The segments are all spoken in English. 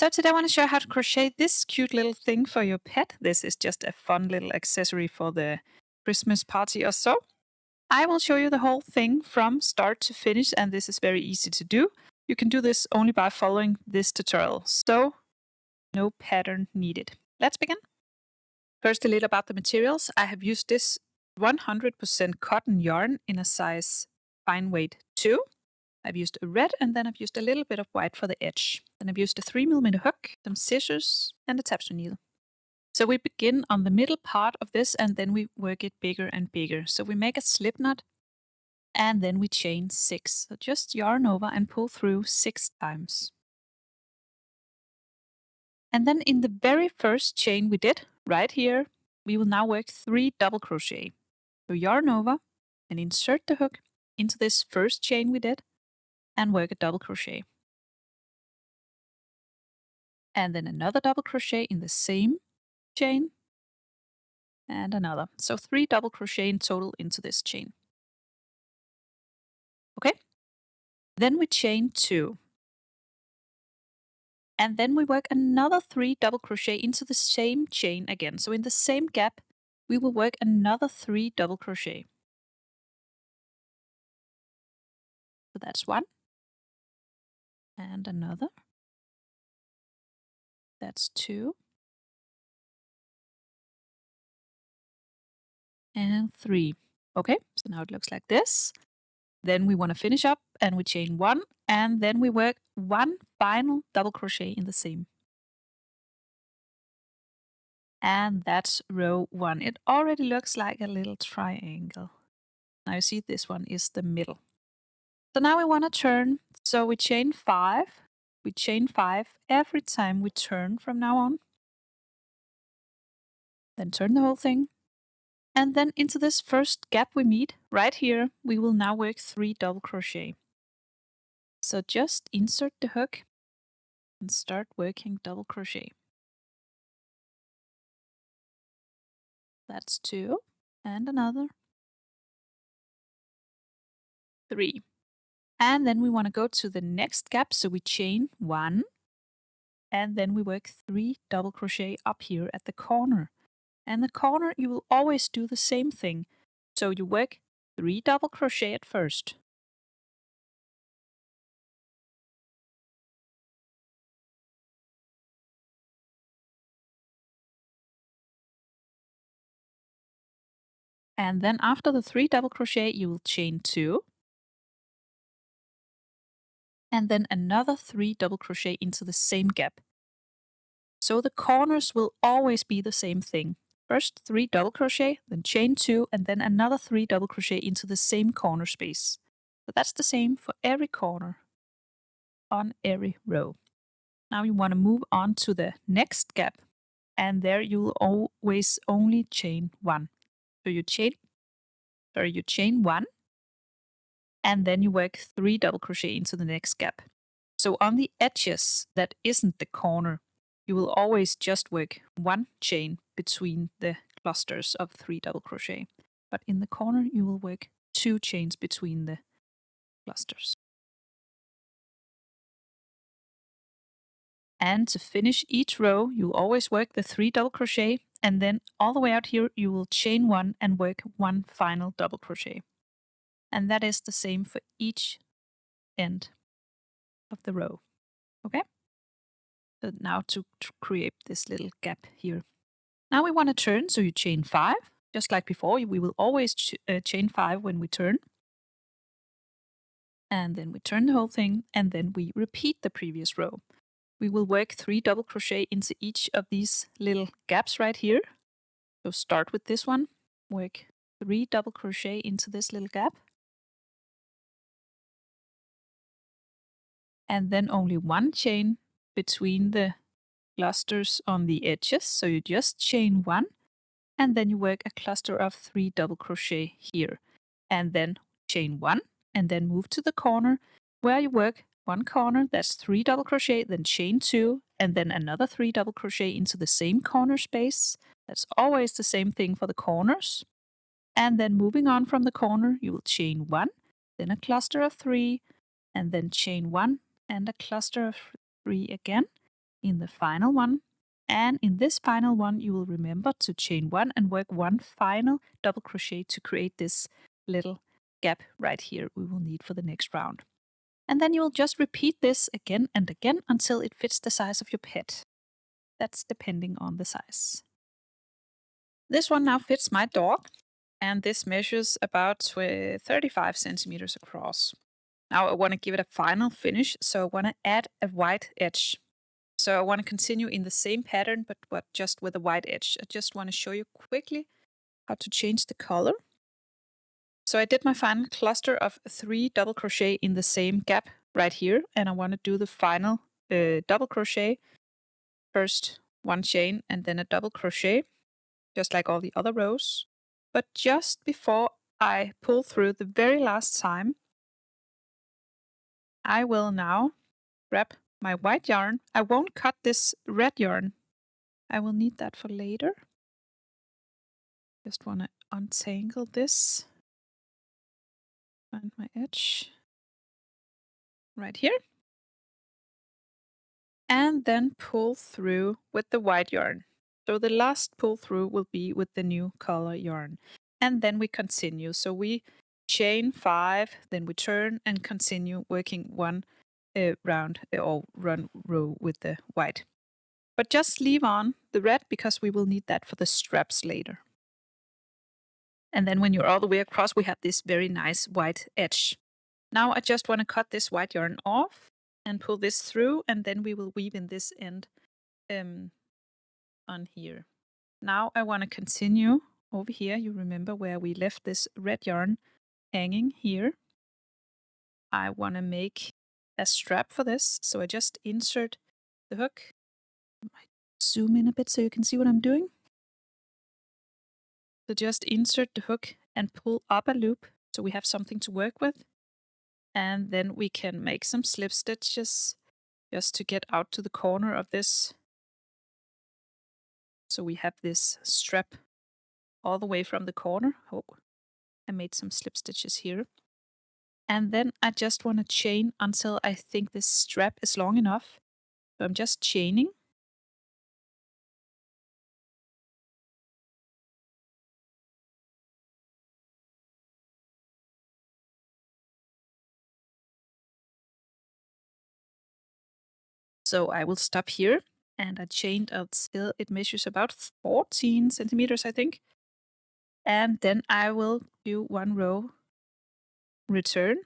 So today I want to show you how to crochet this cute little thing for your pet. This is just a fun little accessory for the Christmas party or so. I will show you the whole thing from start to finish, and this is very easy to do. You can do this only by following this tutorial, so no pattern needed. Let's begin. First, a little about the materials. I have used this 100% cotton yarn in a size fine weight 2. I've used a red, and then I've used a little bit of white for the edge. Then I've used a 3mm hook, some scissors, and a tapestry needle. So we begin on the middle part of this, and then we work it bigger and bigger. So we make a slip knot, and then we chain 6. So just yarn over and pull through 6 times. And then in the very first chain we did, right here, we will now work 3 double crochet. So yarn over and insert the hook into this first chain we did, and work a double crochet. And then another double crochet in the same chain, and another. So 3 double crochet in total into this chain. Okay? Then we chain 2. And then we work another 3 double crochet into the same chain again. So in the same gap, we will work another 3 double crochet. So that's 1. And another. That's 2. And 3. Okay, so now it looks like this. Then we want to finish up, and we chain 1, and then we work 1 final double crochet in the same. And that's row 1. It already looks like a little triangle. Now you see this one is the middle. So now we want to turn. So we chain 5. We chain 5 every time we turn from now on. Then turn the whole thing. And then into this first gap we meet, right here, we will now work 3 double crochet. So just insert the hook and start working double crochet. That's 2. And another. 3. And then we want to go to the next gap, so we chain 1. And then we work 3 double crochet up here at the corner. And the corner, you will always do the same thing. So you work 3 double crochet at first. And then after the 3 double crochet, you will chain 2. And then another 3 double crochet into the same gap. So the corners will always be the same thing. First 3 double crochet, then chain 2, and then another 3 double crochet into the same corner space. So that's the same for every corner on every row. Now you want to move on to the next gap, and there you will always only chain 1. So you chain 1, and then you work 3 double crochet into the next gap. So on the edges that isn't the corner, you will always just work 1 chain between the clusters of 3 double crochet. But in the corner, you will work 2 chains between the clusters. And to finish each row, you'll always work the 3 double crochet, and then all the way out here, you will chain 1 and work 1 final double crochet. And that is the same for each end of the row. Okay? So now to create this little gap here. Now we want to turn, so you chain 5. Just like before, we will always chain 5 when we turn. And then we turn the whole thing, and then we repeat the previous row. We will work 3 double crochet into each of these little gaps right here. So start with this one, work 3 double crochet into this little gap. And then only 1 chain between the clusters on the edges. So you just chain 1, and then you work a cluster of 3 double crochet here. And then chain 1, and then move to the corner where you work 1 corner, that's 3 double crochet, then chain 2, and then another 3 double crochet into the same corner space. That's always the same thing for the corners. And then moving on from the corner, you will chain 1, then a cluster of 3, and then chain 1 and a cluster of 3 again. in the final one. And in this final one, you will remember to chain 1 and work 1 final double crochet to create this little gap right here we will need for the next round. And then you will just repeat this again and again until it fits the size of your pet. That's depending on the size. This one now fits my dog, and this measures about 35 centimeters across. Now I want to give it a final finish, so I want to add a white edge. So I want to continue in the same pattern, but just with a white edge. I just want to show you quickly how to change the color. So I did my final cluster of 3 double crochet in the same gap right here, and I want to do the final double crochet. First 1 chain and then a double crochet, just like all the other rows. But just before I pull through the very last time, I will now grab my white yarn. I won't cut this red yarn. I will need that for later. Just want to untangle this. Find my edge right here. And then pull through with the white yarn. So the last pull through will be with the new color yarn. And then we continue. So we chain 5, then we turn and continue working 1 round or run row with the white. But just leave on the red because we will need that for the straps later. And then when you're all the way across, we have this very nice white edge. Now I just want to cut this white yarn off and pull this through, and then we will weave in this end on here. Now I want to continue over here. You remember where we left this red yarn hanging here. I want to make a strap for this, so I just insert the hook. I might zoom in a bit so you can see what I'm doing. So just insert the hook and pull up a loop so we have something to work with. And then we can make some slip stitches just to get out to the corner of this. So we have this strap all the way from the corner. Oh, I made some slip stitches here. And then I just want to chain until I think this strap is long enough. So I'm just chaining. So I will stop here, and I chained until it measures about 14 centimeters, I think. And then I will do 1 row, return.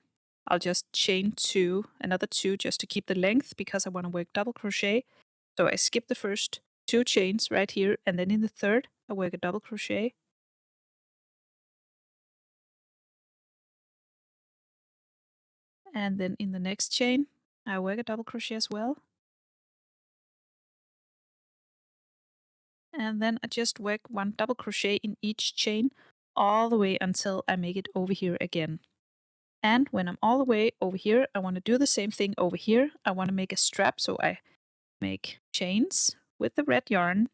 I'll just chain 2, another 2 just to keep the length because I want to work double crochet. So I skip the first 2 chains right here, and then in the third I work a double crochet. And then in the next chain I work a double crochet as well. And then I just work 1 double crochet in each chain all the way until I make it over here again. And when I'm all the way over here, I want to do the same thing over here. I want to make a strap, so I make chains with the red yarn,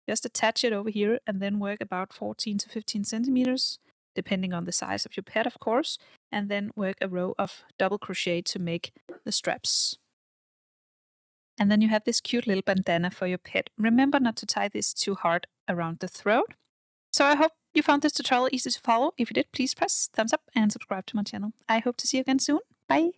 just attach it over here, and then work about 14 to 15 centimeters, depending on the size of your pet, of course, and then work a row of double crochet to make the straps. And then you have this cute little bandana for your pet. Remember not to tie this too hard around the throat. So I hope you found this tutorial easy to follow. If you did, please press thumbs up and subscribe to my channel. I hope to see you again soon. Bye!